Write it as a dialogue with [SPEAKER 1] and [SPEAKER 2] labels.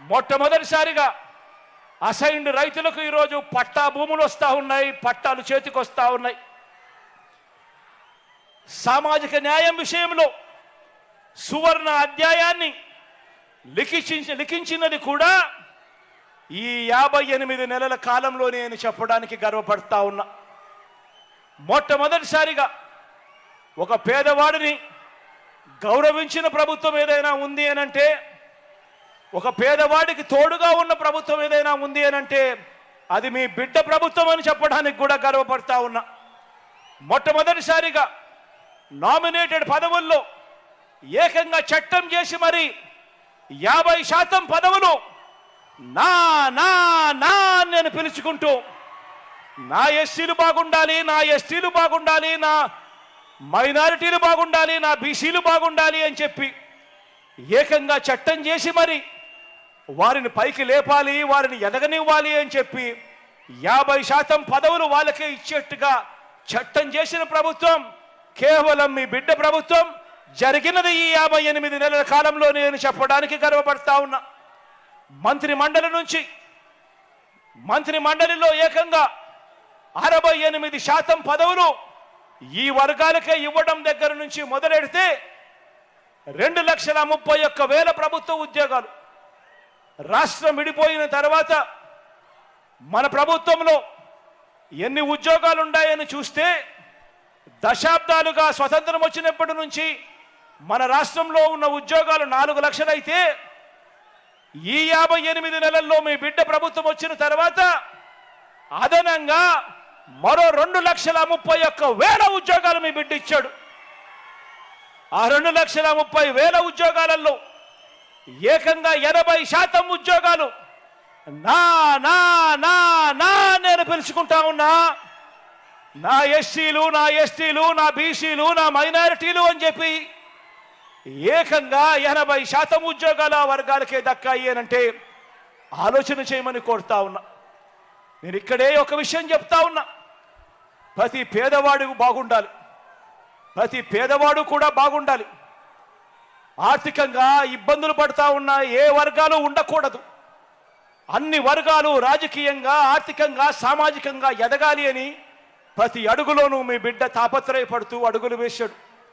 [SPEAKER 1] మొట్టమొదటిసారిగా అసైన్డ్ రైతులకు ఈరోజు పట్టా భూములు వస్తూ ఉన్నాయి, పట్టాలు చేతికి వస్తూ ఉన్నాయి. సామాజిక న్యాయం విషయంలో సువర్ణ అధ్యాయాన్ని లిఖించినది కూడా ఈ 58 నెలల కాలంలోనే అని చెప్పడానికి గర్వపడతా ఉన్నా. మొట్టమొదటిసారిగా ఒక పేదవాడిని గౌరవించిన ప్రభుత్వం ఏదైనా ఉంది అనంటే, ఒక పేదవాడికి తోడుగా ఉన్న ప్రభుత్వం ఏదైనా ఉంది అనంటే అది మీ బిడ్డ ప్రభుత్వం అని చెప్పడానికి కూడా గర్వపడతా ఉన్నా. మొట్టమొదటిసారిగా నామినేటెడ్ పదవుల్లో ఏకంగా చట్టం చేసి మరి 50% పదవులు నా నా నా నేను పిలుచుకుంటూ నా ఎస్సీలు బాగుండాలి, నా ఎస్టీలు బాగుండాలి, నా మైనారిటీలు బాగుండాలి, నా బీసీలు బాగుండాలి అని చెప్పి ఏకంగా చట్టం చేసి మరి వారిని పైకి లేపాలి, వారిని ఎదగనివ్వాలి అని చెప్పి 50% పదవులు వాళ్ళకే ఇచ్చేట్టుగా చట్టం చేసిన ప్రభుత్వం కేవలం మీ బిడ్డ ప్రభుత్వం. జరిగినది ఈ 58 నెలల కాలంలో నేను చెప్పడానికి గర్వపడతా ఉన్నా. మంత్రి మండలిలో ఏకంగా 68% పదవులు ఈ వర్గాలకే ఇవ్వడం దగ్గర నుంచి మొదలెడితే 2,31,000 ప్రభుత్వ ఉద్యోగాలు. రాష్ట్రం విడిపోయిన తర్వాత మన ప్రభుత్వంలో ఎన్ని ఉద్యోగాలు ఉన్నాయని చూస్తే దశాబ్దాలుగా స్వతంత్రం వచ్చినప్పటి నుంచి మన రాష్ట్రంలో ఉన్న ఉద్యోగాలు 4 లక్షలు అయితే ఈ 58 నెలల్లో మీ బిడ్డ ప్రభుత్వం వచ్చిన తర్వాత అదనంగా మరో 2,31,000 ఉద్యోగాలు మీ బిడ్డ ఇచ్చాడు. ఆ 2,30,000 ఉద్యోగాలలో ఏకంగా 80% ఉద్యోగాలు నా నా నా నా నేను పిలుచుకుంటా ఉన్నా. నా ఎస్సీలు, నా ఎస్టీలు, నా బీసీలు, నా మైనారిటీలు అని చెప్పి ఏకంగా 80% ఉద్యోగాలు ఆ వర్గాలకే దక్కాయి అనంటే ఆలోచన చేయమని కోరుతా ఉన్నా. నేను ఇక్కడే ఒక విషయం చెప్తా ఉన్నా. ప్రతి పేదవాడు బాగుండాలి, ప్రతి పేదవాడు కూడా బాగుండాలి. ఆర్థికంగా ఇబ్బందులు పడతా ఉన్న ఏ వర్గాలు ఉండకూడదు. అన్ని వర్గాలు రాజకీయంగా, ఆర్థికంగా, సామాజికంగా ఎదగాలి అని ప్రతి అడుగులోనూ మీ బిడ్డ తాపత్రయపడుతూ అడుగులు వేశాడు.